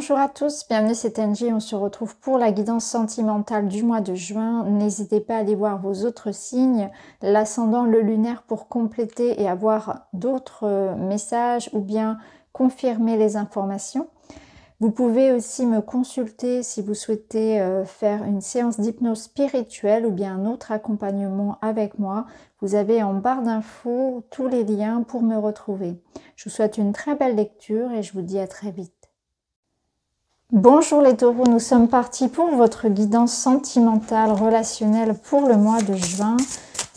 Bonjour à tous, bienvenue, c'est Angie. On se retrouve pour la guidance sentimentale du mois de juin. N'hésitez pas à aller voir vos autres signes, l'ascendant, le lunaire, pour compléter et avoir d'autres messages ou bien confirmer les informations. Vous pouvez aussi me consulter si vous souhaitez faire une séance d'hypnose spirituelle ou bien un autre accompagnement avec moi. Vous avez en barre d'infos tous les liens pour me retrouver. Je vous souhaite une très belle lecture et je vous dis à très vite. Bonjour les taureaux, nous sommes partis pour votre guidance sentimentale, relationnelle pour le mois de juin.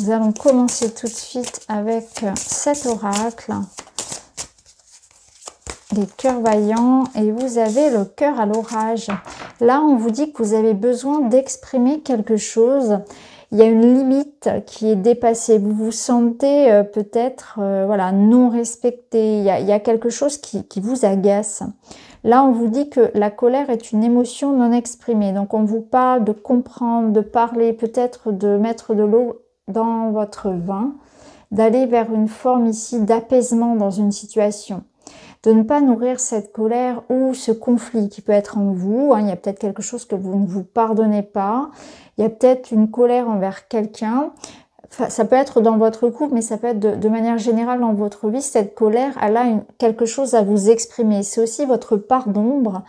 Nous allons commencer tout de suite avec cet oracle, les cœurs vaillants, et vous avez le cœur à l'orage. Là, on vous dit que vous avez besoin d'exprimer quelque chose. Il y a une limite qui est dépassée. Vous vous sentez peut-être voilà, non respecté. Il y a quelque chose qui vous agace. Là, on vous dit que la colère est une émotion non exprimée. Donc, on vous parle de comprendre, de parler, peut-être de mettre de l'eau dans votre vin, d'aller vers une forme ici d'apaisement dans une situation. De ne pas nourrir cette colère ou ce conflit qui peut être en vous. Il y a peut-être quelque chose que vous ne vous pardonnez pas. Il y a peut-être une colère envers quelqu'un. Enfin, ça peut être dans votre couple, mais ça peut être de manière générale dans votre vie. Cette colère, elle a quelque chose à vous exprimer. C'est aussi votre part d'ombre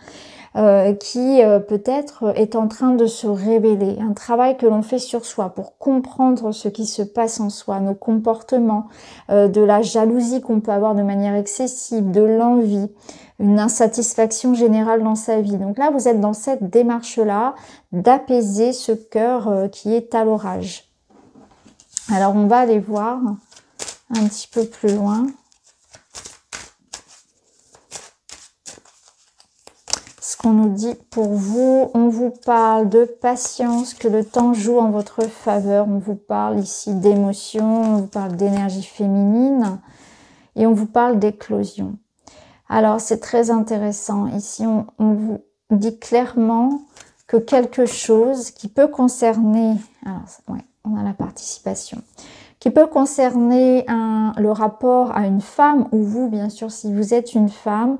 qui peut-être est en train de se révéler. Un travail que l'on fait sur soi pour comprendre ce qui se passe en soi, nos comportements, de la jalousie qu'on peut avoir de manière excessive, de l'envie, une insatisfaction générale dans sa vie. Donc là, vous êtes dans cette démarche-là d'apaiser ce cœur qui est à l'orage. Alors, on va aller voir un petit peu plus loin. Ce qu'on nous dit pour vous, on vous parle de patience, que le temps joue en votre faveur. On vous parle ici d'émotion, on vous parle d'énergie féminine et on vous parle d'éclosion. Alors, c'est très intéressant. Ici, on vous dit clairement que quelque chose qui peut concerner... Alors, ouais. On a la participation, qui peut concerner le rapport à une femme ou vous, bien sûr, si vous êtes une femme.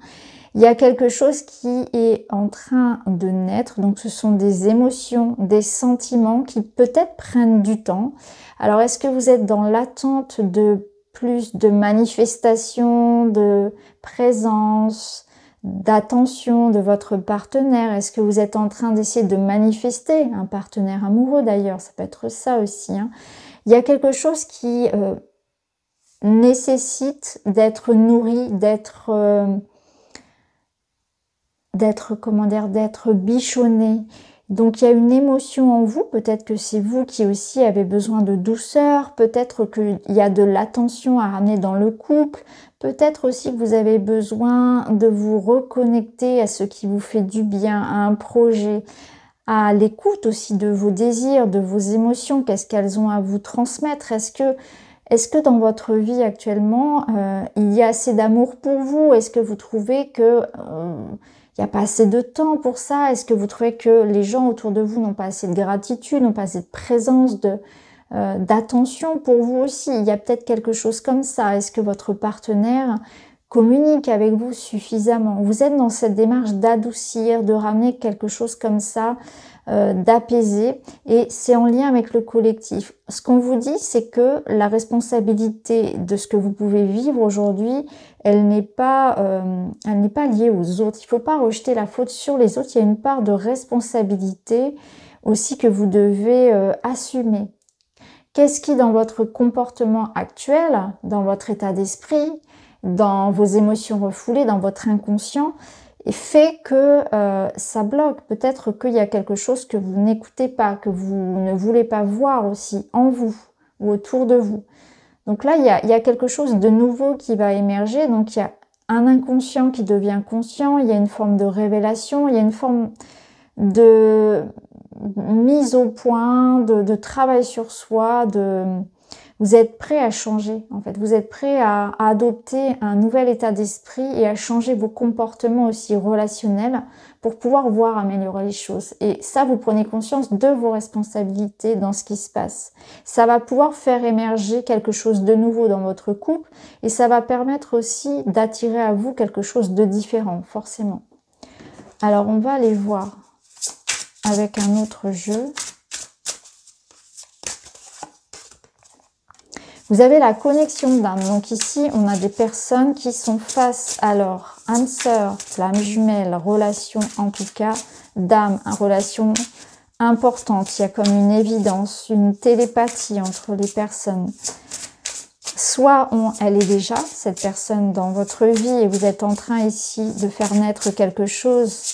Il y a quelque chose qui est en train de naître. Donc, ce sont des émotions, des sentiments qui peut-être prennent du temps. Alors, est-ce que vous êtes dans l'attente de plus de manifestations, de présence, d'attention de votre partenaire? Est-ce que vous êtes en train d'essayer de manifester un partenaire amoureux d'ailleurs? Ça peut être ça aussi. Il y a quelque chose qui nécessite d'être nourri, d'être bichonné. Donc il y a une émotion en vous, peut-être que c'est vous qui aussi avez besoin de douceur, peut-être qu'il y a de l'attention à ramener dans le couple, peut-être aussi que vous avez besoin de vous reconnecter à ce qui vous fait du bien, à un projet, à l'écoute aussi de vos désirs, de vos émotions, qu'est-ce qu'elles ont à vous transmettre. Est-ce que dans votre vie actuellement, il y a assez d'amour pour vous? Est-ce que vous trouvez que... il n'y a pas assez de temps pour ça? Est-ce que vous trouvez que les gens autour de vous n'ont pas assez de gratitude, n'ont pas assez de présence, d'attention pour vous aussi? Il y a peut-être quelque chose comme ça. Est-ce que votre partenaire communique avec vous suffisamment? Vous êtes dans cette démarche d'adoucir, de ramener quelque chose comme ça, d'apaiser, et c'est en lien avec le collectif. Ce qu'on vous dit, c'est que la responsabilité de ce que vous pouvez vivre aujourd'hui, elle n'est pas liée aux autres. Il ne faut pas rejeter la faute sur les autres. Il y a une part de responsabilité aussi que vous devez assumer. Qu'est-ce qui, dans votre comportement actuel, dans votre état d'esprit, dans vos émotions refoulées, dans votre inconscient, fait que ça bloque? Peut-être qu'il y a quelque chose que vous n'écoutez pas, que vous ne voulez pas voir aussi en vous ou autour de vous. Donc là, il y a quelque chose de nouveau qui va émerger. Donc il y a un inconscient qui devient conscient, il y a une forme de révélation, il y a une forme de mise au point, de travail sur soi, vous êtes prêt à changer, en fait. Vous êtes prêt à adopter un nouvel état d'esprit et à changer vos comportements aussi relationnels pour pouvoir voir améliorer les choses. Et ça, vous prenez conscience de vos responsabilités dans ce qui se passe. Ça va pouvoir faire émerger quelque chose de nouveau dans votre couple et ça va permettre aussi d'attirer à vous quelque chose de différent, forcément. Alors, on va aller voir avec un autre jeu. Vous avez la connexion d'âme. Donc ici, on a des personnes qui sont face à leur âme sœur, flamme jumelle, relation en tout cas d'âme, une relation importante. Il y a comme une évidence, une télépathie entre les personnes. Soit elle est déjà, cette personne, dans votre vie et vous êtes en train ici de faire naître quelque chose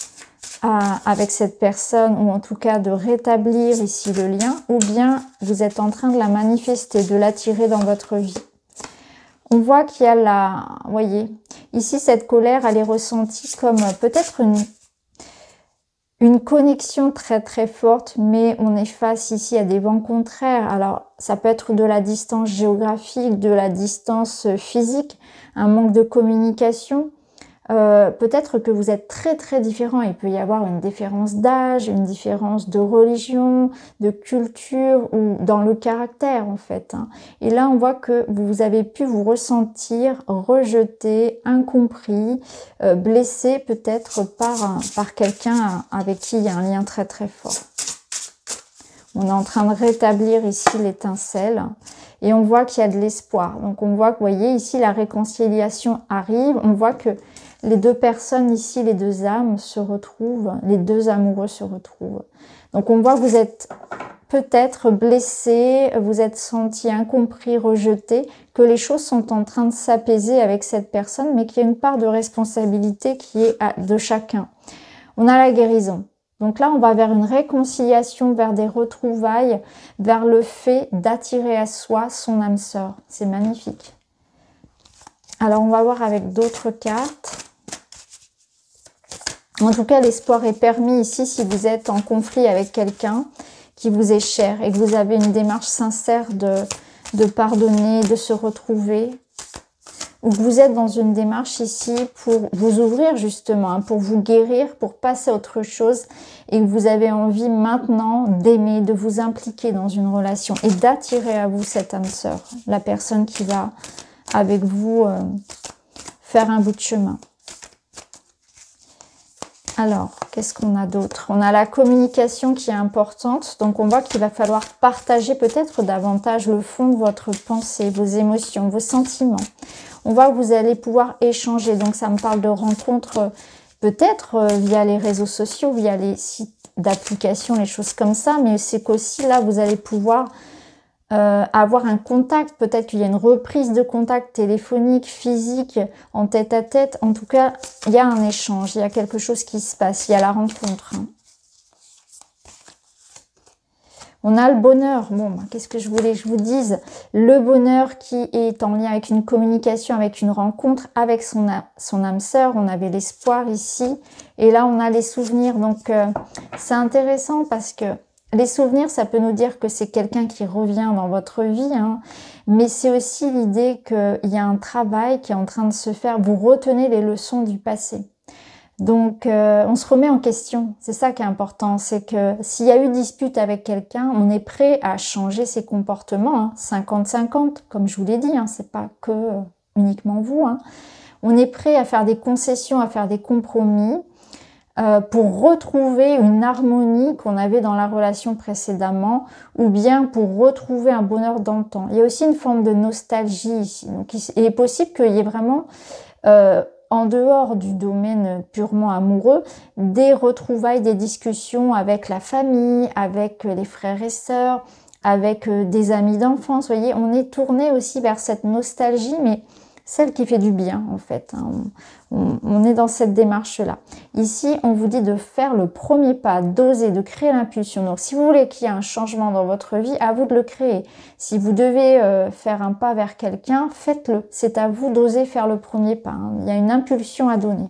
avec cette personne, ou en tout cas de rétablir ici le lien, ou bien vous êtes en train de la manifester, de l'attirer dans votre vie. On voit qu'il y a vous voyez, ici cette colère, elle est ressentie comme peut-être une connexion très très forte, mais on est face ici à des vents contraires. Alors ça peut être de la distance géographique, de la distance physique, un manque de communication. Peut-être que vous êtes très très différents. Il peut y avoir une différence d'âge, une différence de religion, de culture ou dans le caractère en fait. Et là on voit que vous avez pu vous ressentir rejeté, incompris, blessé peut-être par quelqu'un avec qui il y a un lien très très fort. On est en train de rétablir ici l'étincelle et on voit qu'il y a de l'espoir. Donc on voit que, vous voyez, ici la réconciliation arrive. On voit que les deux personnes ici, les deux âmes se retrouvent, les deux amoureux se retrouvent. Donc on voit que vous êtes peut-être blessé, vous êtes senti incompris, rejeté, que les choses sont en train de s'apaiser avec cette personne, mais qu'il y a une part de responsabilité qui est de chacun. On a la guérison. Donc là, on va vers une réconciliation, vers des retrouvailles, vers le fait d'attirer à soi son âme sœur. C'est magnifique. Alors, on va voir avec d'autres cartes. En tout cas, l'espoir est permis ici si vous êtes en conflit avec quelqu'un qui vous est cher et que vous avez une démarche sincère de pardonner, de se retrouver. Ou que vous êtes dans une démarche ici pour vous ouvrir justement, pour vous guérir, pour passer à autre chose et que vous avez envie maintenant d'aimer, de vous impliquer dans une relation et d'attirer à vous cette âme sœur, la personne qui va avec vous faire un bout de chemin. Alors, qu'est-ce qu'on a d'autre? On a la communication qui est importante. Donc, on voit qu'il va falloir partager peut-être davantage le fond de votre pensée, vos émotions, vos sentiments. On voit que vous allez pouvoir échanger. Donc, ça me parle de rencontres peut-être via les réseaux sociaux, via les sites d'application, les choses comme ça. Mais c'est qu'aussi, là, vous allez pouvoir avoir un contact, peut-être qu'il y a une reprise de contact téléphonique, physique, en tête-à-tête. En tout cas, il y a un échange, il y a quelque chose qui se passe, il y a la rencontre. On a le bonheur. Bon, qu'est-ce que je voulais que je vous dise? Le bonheur qui est en lien avec une communication, avec une rencontre, avec son âme sœur. On avait l'espoir ici. Et là, on a les souvenirs. Donc, c'est intéressant parce que les souvenirs, ça peut nous dire que c'est quelqu'un qui revient dans votre vie, mais c'est aussi l'idée qu'il y a un travail qui est en train de se faire. Vous retenez les leçons du passé. Donc, on se remet en question. C'est ça qui est important. C'est que s'il y a eu dispute avec quelqu'un, on est prêt à changer ses comportements. 50-50, comme je vous l'ai dit. C'est pas que uniquement vous. On est prêt à faire des concessions, à faire des compromis. Pour retrouver une harmonie qu'on avait dans la relation précédemment ou bien pour retrouver un bonheur d'antan. Il y a aussi une forme de nostalgie ici. Donc, il est possible qu'il y ait vraiment, en dehors du domaine purement amoureux, des retrouvailles, des discussions avec la famille, avec les frères et sœurs, avec des amis d'enfance. Vous voyez, on est tourné aussi vers cette nostalgie, mais celle qui fait du bien en fait. On est dans cette démarche-là. Ici, on vous dit de faire le premier pas, d'oser, de créer l'impulsion. Donc, si vous voulez qu'il y ait un changement dans votre vie, à vous de le créer. Si vous devez faire un pas vers quelqu'un, faites-le. C'est à vous d'oser faire le premier pas. Il y a une impulsion à donner.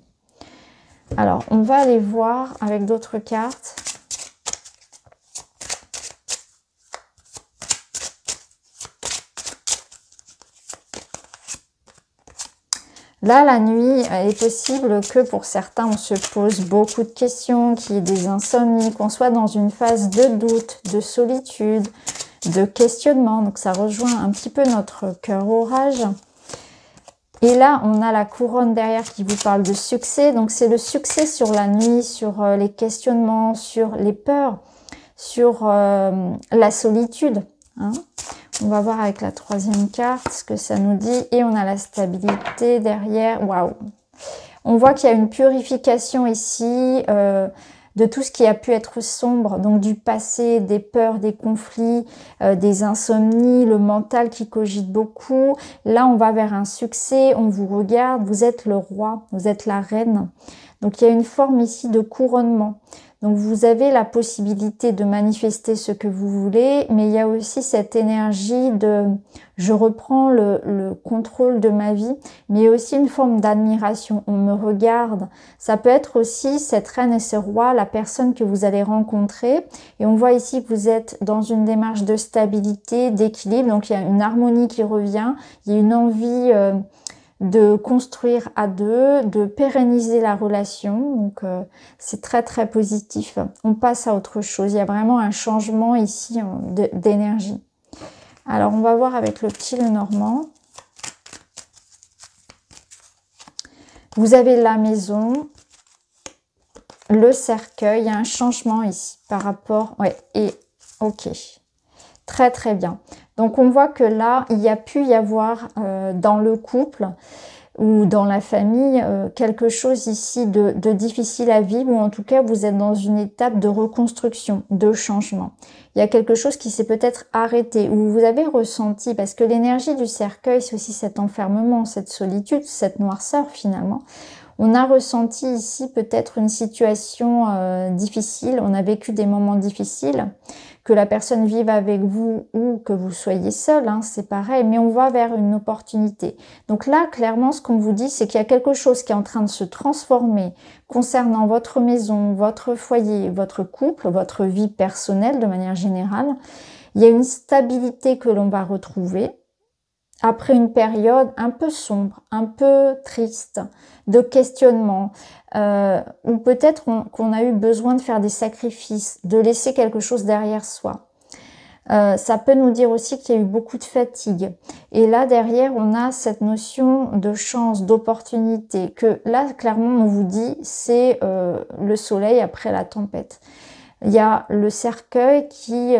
Alors, on va aller voir avec d'autres cartes. Là, la nuit, il est possible que pour certains, on se pose beaucoup de questions, qu'il y ait des insomnies, qu'on soit dans une phase de doute, de solitude, de questionnement. Donc, ça rejoint un petit peu notre cœur orage. Et là, on a la couronne derrière qui vous parle de succès. Donc, c'est le succès sur la nuit, sur les questionnements, sur les peurs, sur la solitude. Hein. On va voir avec la troisième carte ce que ça nous dit. Et on a la stabilité derrière. Waouh! On voit qu'il y a une purification ici de tout ce qui a pu être sombre, donc du passé, des peurs, des conflits, des insomnies, le mental qui cogite beaucoup. Là, on va vers un succès, on vous regarde, vous êtes le roi, vous êtes la reine. Donc, il y a une forme ici de couronnement. Donc, vous avez la possibilité de manifester ce que vous voulez, mais il y a aussi cette énergie de « je reprends le contrôle de ma vie », mais aussi une forme d'admiration. On me regarde. Ça peut être aussi cette reine et ce roi, la personne que vous allez rencontrer. Et on voit ici que vous êtes dans une démarche de stabilité, d'équilibre. Donc, il y a une harmonie qui revient. Il y a une envie de construire à deux, de pérenniser la relation. Donc, c'est très, très positif. On passe à autre chose. Il y a vraiment un changement ici d'énergie. Alors, on va voir avec le petit Lenormand. Vous avez la maison, le cercueil. Il y a un changement ici par rapport... Ouais, et ok. Très, très bien. Donc, on voit que là, il y a pu y avoir dans le couple ou dans la famille quelque chose ici de difficile à vivre, ou en tout cas, vous êtes dans une étape de reconstruction, de changement. Il y a quelque chose qui s'est peut-être arrêté, ou vous avez ressenti, parce que l'énergie du cercueil, c'est aussi cet enfermement, cette solitude, cette noirceur finalement. On a ressenti ici peut-être une situation difficile, on a vécu des moments difficiles, que la personne vive avec vous ou que vous soyez seul, hein, c'est pareil, mais on va vers une opportunité. Donc là, clairement, ce qu'on vous dit, c'est qu'il y a quelque chose qui est en train de se transformer concernant votre maison, votre foyer, votre couple, votre vie personnelle de manière générale. Il y a une stabilité que l'on va retrouver après une période un peu sombre, un peu triste, de questionnement, ou peut-être qu'on a eu besoin de faire des sacrifices, de laisser quelque chose derrière soi. Ça peut nous dire aussi qu'il y a eu beaucoup de fatigue. Et là, derrière, on a cette notion de chance, d'opportunité, que là, clairement, on vous dit, c'est le soleil après la tempête. Il y a le cercueil qui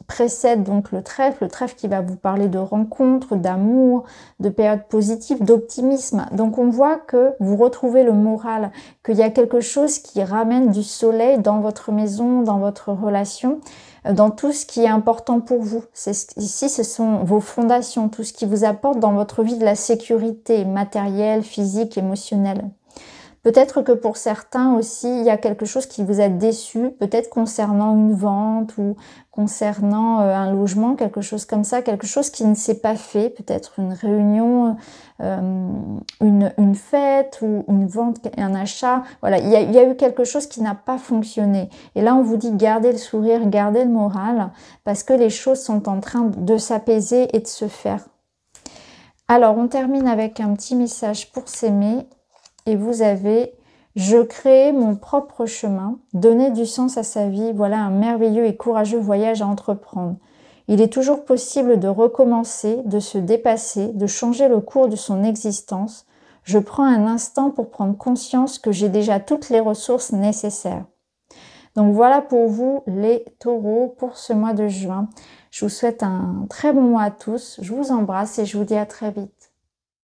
précède donc le trèfle qui va vous parler de rencontres, d'amour, de périodes positives, d'optimisme. Donc on voit que vous retrouvez le moral, qu'il y a quelque chose qui ramène du soleil dans votre maison, dans votre relation, dans tout ce qui est important pour vous. Ici, ce sont vos fondations, tout ce qui vous apporte dans votre vie de la sécurité matérielle, physique, émotionnelle. Peut-être que pour certains aussi, il y a quelque chose qui vous a déçu, peut-être concernant une vente ou concernant un logement, quelque chose comme ça, quelque chose qui ne s'est pas fait, peut-être une réunion, une fête ou une vente, un achat. Voilà, il y a eu quelque chose qui n'a pas fonctionné. Et là, on vous dit gardez le sourire, gardez le moral, parce que les choses sont en train de s'apaiser et de se faire. Alors, on termine avec un petit message pour s'aimer. Et vous avez « Je crée mon propre chemin, donner du sens à sa vie, voilà un merveilleux et courageux voyage à entreprendre. Il est toujours possible de recommencer, de se dépasser, de changer le cours de son existence. Je prends un instant pour prendre conscience que j'ai déjà toutes les ressources nécessaires. » Donc voilà pour vous les taureaux pour ce mois de juin. Je vous souhaite un très bon mois à tous. Je vous embrasse et je vous dis à très vite.